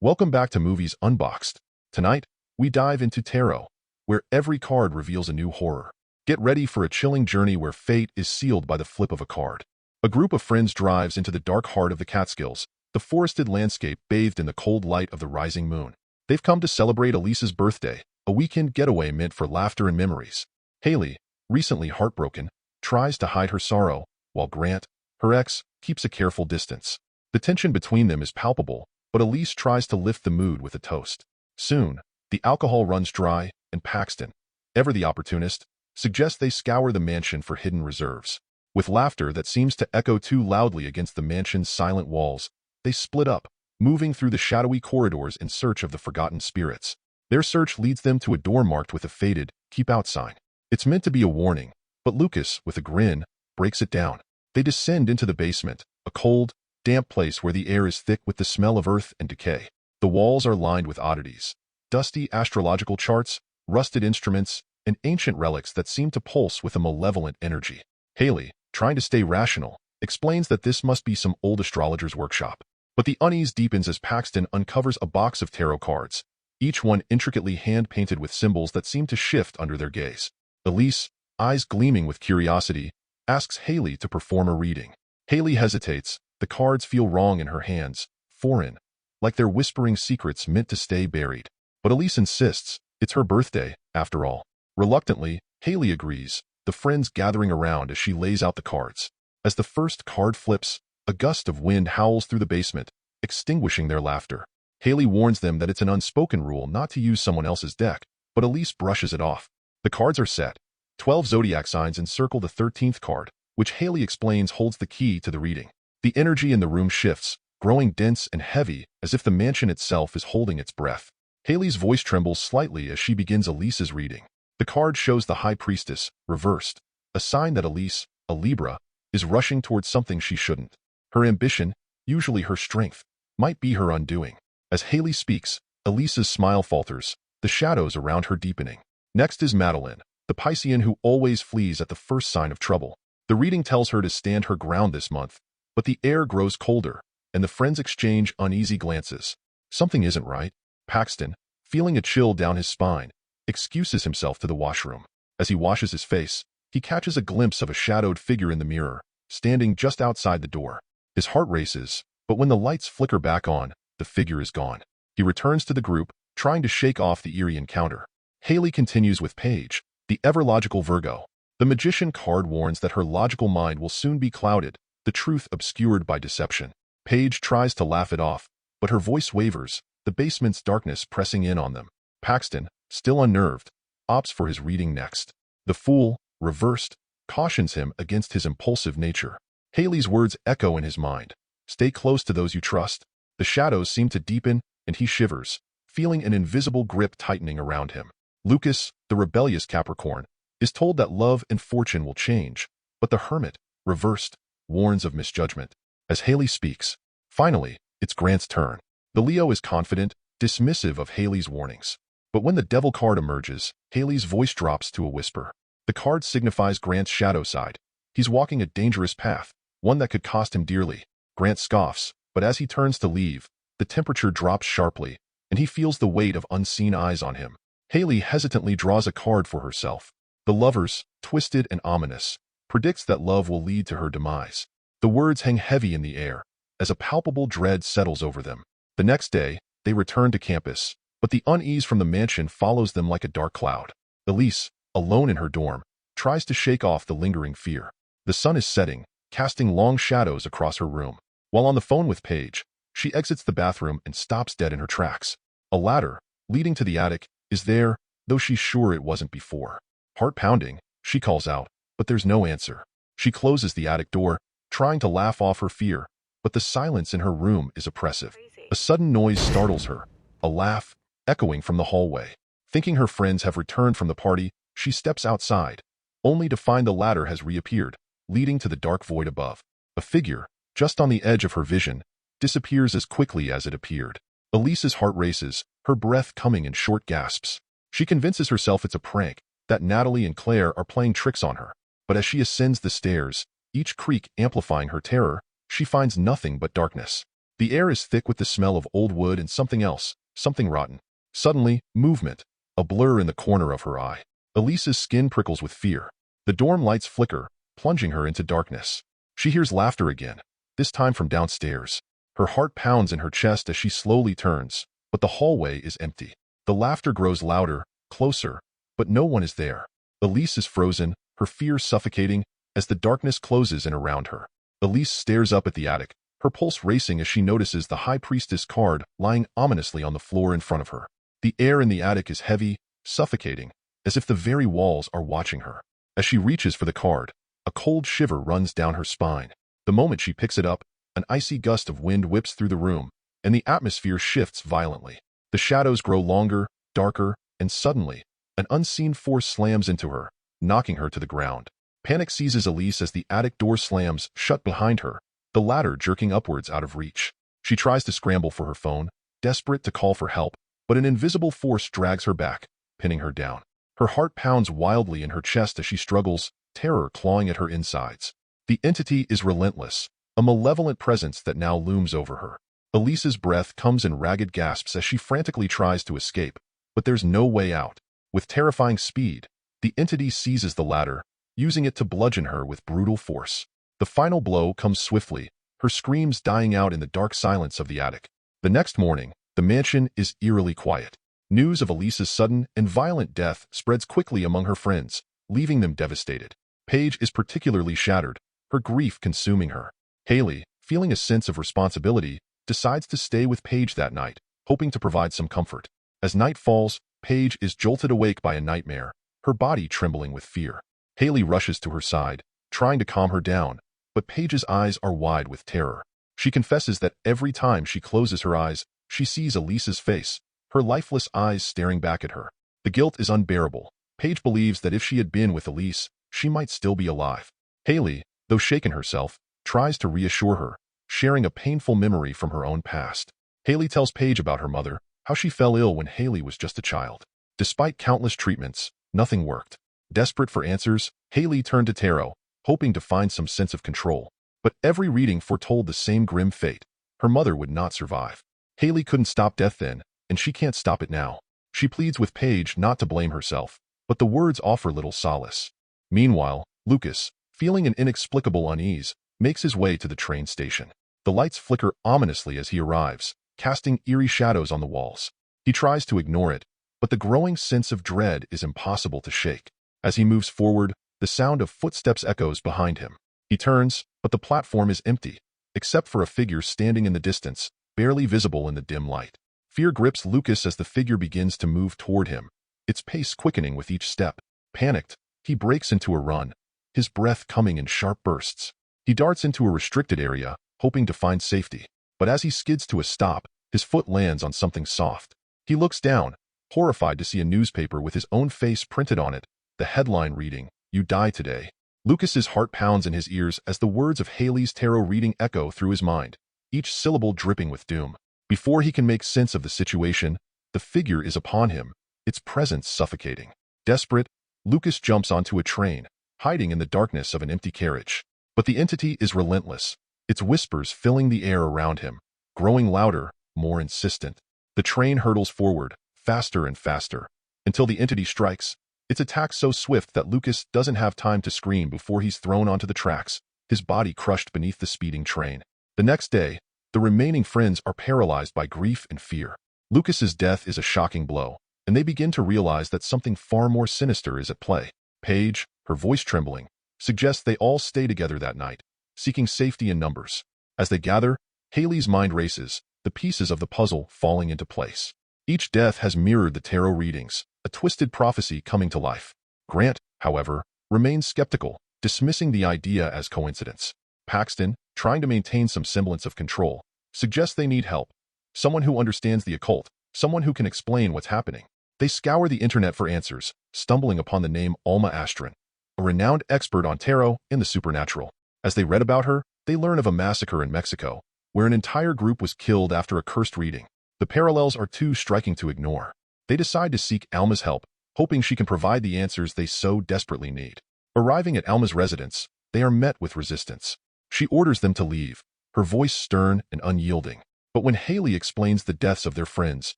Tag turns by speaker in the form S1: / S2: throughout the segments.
S1: Welcome back to Movies Unboxed. Tonight, we dive into tarot, where every card reveals a new horror. Get ready for a chilling journey where fate is sealed by the flip of a card. A group of friends drives into the dark heart of the Catskills, the forested landscape bathed in the cold light of the rising moon. They've come to celebrate Elise's birthday, a weekend getaway meant for laughter and memories. Haley, recently heartbroken, tries to hide her sorrow, while Grant, her ex, keeps a careful distance. The tension between them is palpable, but Elise tries to lift the mood with a toast. Soon, the alcohol runs dry, and Paxton, ever the opportunist, suggests they scour the mansion for hidden reserves. With laughter that seems to echo too loudly against the mansion's silent walls, they split up, moving through the shadowy corridors in search of the forgotten spirits. Their search leads them to a door marked with a faded, "Keep Out" sign. It's meant to be a warning, but Lucas, with a grin, breaks it down. They descend into the basement, a cold, damp place where the air is thick with the smell of earth and decay. The walls are lined with oddities, dusty astrological charts, rusted instruments, and ancient relics that seem to pulse with a malevolent energy. Haley, trying to stay rational, explains that this must be some old astrologer's workshop. But the unease deepens as Paxton uncovers a box of tarot cards, each one intricately hand-painted with symbols that seem to shift under their gaze. Elise, eyes gleaming with curiosity, asks Haley to perform a reading. Haley hesitates. The cards feel wrong in her hands, foreign, like they're whispering secrets meant to stay buried. But Elise insists, it's her birthday, after all. Reluctantly, Haley agrees, the friends gathering around as she lays out the cards. As the first card flips, a gust of wind howls through the basement, extinguishing their laughter. Haley warns them that it's an unspoken rule not to use someone else's deck, but Elise brushes it off. The cards are set. 12 zodiac signs encircle the 13th card, which Haley explains holds the key to the reading. The energy in the room shifts, growing dense and heavy as if the mansion itself is holding its breath. Haley's voice trembles slightly as she begins Elise's reading. The card shows the High Priestess, reversed, a sign that Elise, a Libra, is rushing towards something she shouldn't. Her ambition, usually her strength, might be her undoing. As Haley speaks, Elise's smile falters, the shadows around her deepening. Next is Madeline, the Piscean who always flees at the first sign of trouble. The reading tells her to stand her ground this month, but the air grows colder, and the friends exchange uneasy glances. Something isn't right. Paxton, feeling a chill down his spine, excuses himself to the washroom. As he washes his face, he catches a glimpse of a shadowed figure in the mirror, standing just outside the door. His heart races, but when the lights flicker back on, the figure is gone. He returns to the group, trying to shake off the eerie encounter. Haley continues with Paige, the ever-logical Virgo. The magician card warns that her logical mind will soon be clouded, the truth obscured by deception. Paige tries to laugh it off, but her voice wavers, the basement's darkness pressing in on them. Paxton, still unnerved, opts for his reading next. The Fool, reversed, cautions him against his impulsive nature. Haley's words echo in his mind. Stay close to those you trust. The shadows seem to deepen, and he shivers, feeling an invisible grip tightening around him. Lucas, the rebellious Capricorn, is told that love and fortune will change, but the Hermit, reversed, warns of misjudgment. As Haley speaks, finally, it's Grant's turn. The Leo is confident, dismissive of Haley's warnings. But when the Devil card emerges, Haley's voice drops to a whisper. The card signifies Grant's shadow side. He's walking a dangerous path, one that could cost him dearly. Grant scoffs, but as he turns to leave, the temperature drops sharply, and he feels the weight of unseen eyes on him. Haley hesitantly draws a card for herself. The Lovers, twisted and ominous, predicts that love will lead to her demise. The words hang heavy in the air, as a palpable dread settles over them. The next day, they return to campus, but the unease from the mansion follows them like a dark cloud. Elise, alone in her dorm, tries to shake off the lingering fear. The sun is setting, casting long shadows across her room. While on the phone with Paige, she exits the bathroom and stops dead in her tracks. A ladder, leading to the attic, is there, though she's sure it wasn't before. Heart pounding, she calls out, but there's no answer. She closes the attic door, trying to laugh off her fear, but the silence in her room is oppressive. A sudden noise startles her, a laugh, echoing from the hallway. Thinking her friends have returned from the party, she steps outside, only to find the ladder has reappeared, leading to the dark void above. A figure, just on the edge of her vision, disappears as quickly as it appeared. Elise's heart races, her breath coming in short gasps. She convinces herself it's a prank, that Natalie and Claire are playing tricks on her. But as she ascends the stairs, each creak amplifying her terror, she finds nothing but darkness. The air is thick with the smell of old wood and something else, something rotten. Suddenly, movement, a blur in the corner of her eye. Elise's skin prickles with fear. The dorm lights flicker, plunging her into darkness. She hears laughter again, this time from downstairs. Her heart pounds in her chest as she slowly turns, but the hallway is empty. The laughter grows louder, closer, but no one is there. Elise is frozen, her fear suffocating, as the darkness closes in around her. Elise stares up at the attic, her pulse racing as she notices the High Priestess card lying ominously on the floor in front of her. The air in the attic is heavy, suffocating, as if the very walls are watching her. As she reaches for the card, a cold shiver runs down her spine. The moment she picks it up, an icy gust of wind whips through the room, and the atmosphere shifts violently. The shadows grow longer, darker, and suddenly, an unseen force slams into her, knocking her to the ground. Panic seizes Elise as the attic door slams shut behind her, the ladder jerking upwards out of reach. She tries to scramble for her phone, desperate to call for help, but an invisible force drags her back, pinning her down. Her heart pounds wildly in her chest as she struggles, terror clawing at her insides. The entity is relentless, a malevolent presence that now looms over her. Elise's breath comes in ragged gasps as she frantically tries to escape, but there's no way out. With terrifying speed, the entity seizes the ladder, using it to bludgeon her with brutal force. The final blow comes swiftly, her screams dying out in the dark silence of the attic. The next morning, the mansion is eerily quiet. News of Elise's sudden and violent death spreads quickly among her friends, leaving them devastated. Paige is particularly shattered, her grief consuming her. Haley, feeling a sense of responsibility, decides to stay with Paige that night, hoping to provide some comfort. As night falls, Paige is jolted awake by a nightmare, her body trembling with fear. Haley rushes to her side, trying to calm her down, but Paige's eyes are wide with terror. She confesses that every time she closes her eyes, she sees Elise's face, her lifeless eyes staring back at her. The guilt is unbearable. Paige believes that if she had been with Elise, she might still be alive. Haley, though shaken herself, tries to reassure her, sharing a painful memory from her own past. Haley tells Paige about her mother, how she fell ill when Haley was just a child. Despite countless treatments, nothing worked. Desperate for answers, Haley turned to tarot, hoping to find some sense of control. But every reading foretold the same grim fate. Her mother would not survive. Haley couldn't stop death then, and she can't stop it now. She pleads with Paige not to blame herself, but the words offer little solace. Meanwhile, Lucas, feeling an inexplicable unease, makes his way to the train station. The lights flicker ominously as he arrives, casting eerie shadows on the walls. He tries to ignore it, but the growing sense of dread is impossible to shake. As he moves forward, the sound of footsteps echoes behind him. He turns, but the platform is empty, except for a figure standing in the distance, barely visible in the dim light. Fear grips Lucas as the figure begins to move toward him, its pace quickening with each step. Panicked, he breaks into a run, his breath coming in sharp bursts. He darts into a restricted area, hoping to find safety. But as he skids to a stop, his foot lands on something soft. He looks down, horrified to see a newspaper with his own face printed on it, the headline reading, "You die today." Lucas's heart pounds in his ears as the words of Haley's tarot reading echo through his mind, each syllable dripping with doom. Before he can make sense of the situation, the figure is upon him, its presence suffocating. Desperate, Lucas jumps onto a train, hiding in the darkness of an empty carriage. But the entity is relentless, its whispers filling the air around him, growing louder, more insistent. The train hurtles forward, faster and faster, until the entity strikes, its attack so swift that Lucas doesn't have time to scream before he's thrown onto the tracks, his body crushed beneath the speeding train. The next day, the remaining friends are paralyzed by grief and fear. Lucas's death is a shocking blow, and they begin to realize that something far more sinister is at play. Paige, her voice trembling, suggests they all stay together that night, seeking safety in numbers. As they gather, Haley's mind races, the pieces of the puzzle falling into place. Each death has mirrored the tarot readings, a twisted prophecy coming to life. Grant, however, remains skeptical, dismissing the idea as coincidence. Paxton, trying to maintain some semblance of control, suggests they need help. Someone who understands the occult, someone who can explain what's happening. They scour the internet for answers, stumbling upon the name Alma Astron, a renowned expert on tarot and the supernatural. As they read about her, they learn of a massacre in Mexico, where an entire group was killed after a cursed reading. The parallels are too striking to ignore. They decide to seek Alma's help, hoping she can provide the answers they so desperately need. Arriving at Alma's residence, they are met with resistance. She orders them to leave, her voice stern and unyielding. But when Haley explains the deaths of their friends,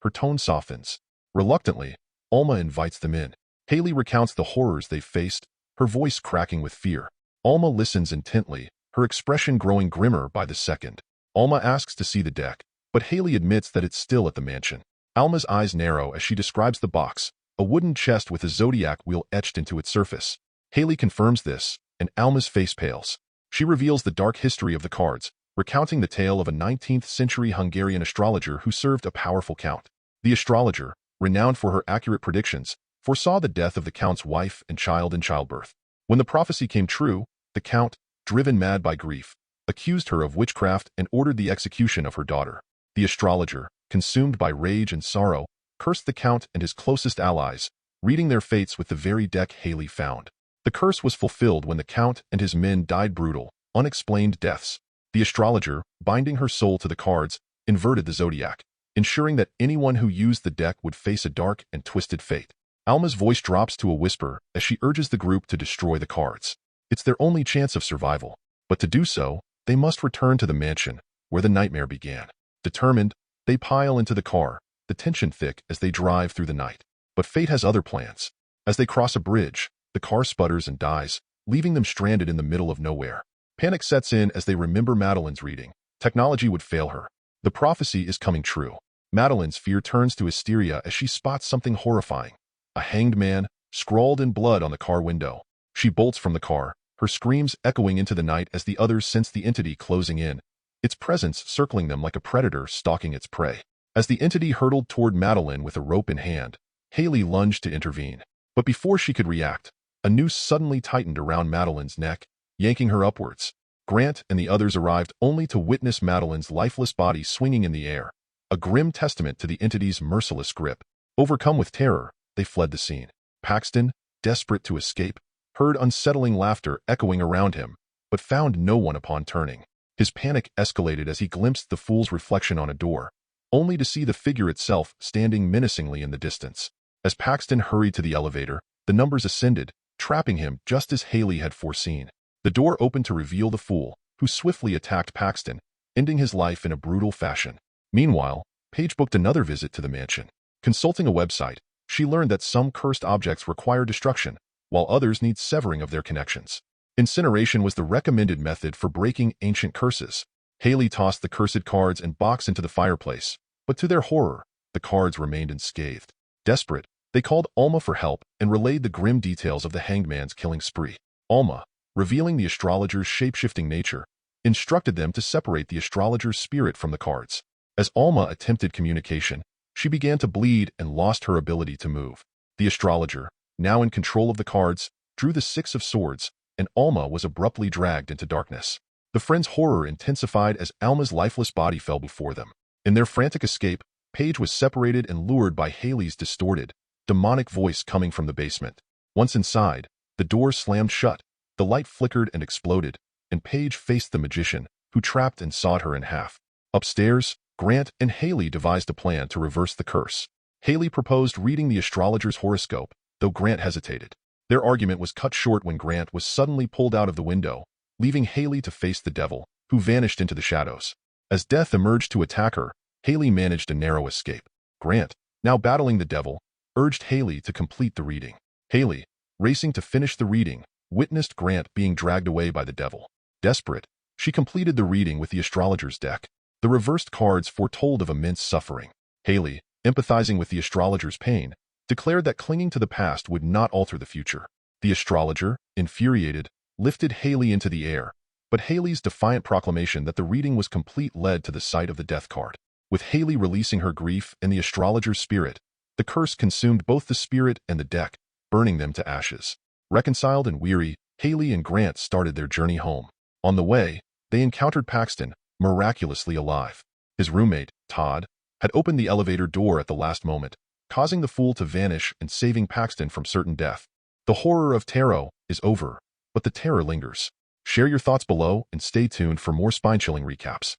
S1: her tone softens. Reluctantly, Alma invites them in. Haley recounts the horrors they've faced, her voice cracking with fear. Alma listens intently, her expression growing grimmer by the second. Alma asks to see the deck, but Haley admits that it's still at the mansion. Alma's eyes narrow as she describes the box, a wooden chest with a zodiac wheel etched into its surface. Haley confirms this, and Alma's face pales. She reveals the dark history of the cards, recounting the tale of a 19th-century Hungarian astrologer who served a powerful count. The astrologer, renowned for her accurate predictions, foresaw the death of the count's wife and child in childbirth. When the prophecy came true, the count, driven mad by grief, accused her of witchcraft and ordered the execution of her daughter. The astrologer, consumed by rage and sorrow, cursed the count and his closest allies, reading their fates with the very deck Haley found. The curse was fulfilled when the count and his men died brutal, unexplained deaths. The astrologer, binding her soul to the cards, inverted the zodiac, ensuring that anyone who used the deck would face a dark and twisted fate. Alma's voice drops to a whisper as she urges the group to destroy the cards. It's their only chance of survival, but to do so, they must return to the mansion, where the nightmare began. Determined, they pile into the car, the tension thick as they drive through the night. But fate has other plans. As they cross a bridge, the car sputters and dies, leaving them stranded in the middle of nowhere. Panic sets in as they remember Madeline's reading. Technology would fail her. The prophecy is coming true. Madeline's fear turns to hysteria as she spots something horrifying. A hanged man, scrawled in blood on the car window. She bolts from the car, her screams echoing into the night as the others sense the entity closing in, its presence circling them like a predator stalking its prey. As the entity hurtled toward Madeline with a rope in hand, Haley lunged to intervene. But before she could react, a noose suddenly tightened around Madeline's neck, yanking her upwards. Grant and the others arrived only to witness Madeline's lifeless body swinging in the air, a grim testament to the entity's merciless grip. Overcome with terror, they fled the scene. Paxton, desperate to escape, heard unsettling laughter echoing around him, but found no one upon turning. His panic escalated as he glimpsed the fool's reflection on a door, only to see the figure itself standing menacingly in the distance. As Paxton hurried to the elevator, the numbers ascended, trapping him just as Haley had foreseen. The door opened to reveal the fool, who swiftly attacked Paxton, ending his life in a brutal fashion. Meanwhile, Paige booked another visit to the mansion. Consulting a website, she learned that some cursed objects require destruction, while others need severing of their connections. Incineration was the recommended method for breaking ancient curses. Haley tossed the cursed cards and box into the fireplace, but to their horror, the cards remained unscathed. Desperate, they called Alma for help and relayed the grim details of the hanged man's killing spree. Alma, revealing the astrologer's shape-shifting nature, instructed them to separate the astrologer's spirit from the cards. As Alma attempted communication, she began to bleed and lost her ability to move. The astrologer, now in control of the cards, drew the Six of Swords, and Alma was abruptly dragged into darkness. The friends' horror intensified as Alma's lifeless body fell before them. In their frantic escape, Paige was separated and lured by Haley's distorted, demonic voice coming from the basement. Once inside, the door slammed shut, the light flickered and exploded, and Paige faced the magician, who trapped and sawed her in half. Upstairs, Grant and Haley devised a plan to reverse the curse. Haley proposed reading the astrologer's horoscope, though Grant hesitated. Their argument was cut short when Grant was suddenly pulled out of the window, leaving Haley to face the devil, who vanished into the shadows. As death emerged to attack her, Haley managed a narrow escape. Grant, now battling the devil, urged Haley to complete the reading. Haley, racing to finish the reading, witnessed Grant being dragged away by the devil. Desperate, she completed the reading with the astrologer's deck. The reversed cards foretold of immense suffering. Haley, empathizing with the astrologer's pain, declared that clinging to the past would not alter the future. The astrologer, infuriated, lifted Haley into the air, but Haley's defiant proclamation that the reading was complete led to the sight of the death card. With Haley releasing her grief and the astrologer's spirit, the curse consumed both the spirit and the deck, burning them to ashes. Reconciled and weary, Haley and Grant started their journey home. On the way, they encountered Paxton, miraculously alive. His roommate, Todd, had opened the elevator door at the last moment, causing the fool to vanish and saving Paxton from certain death. The horror of tarot is over, but the terror lingers. Share your thoughts below and stay tuned for more spine-chilling recaps.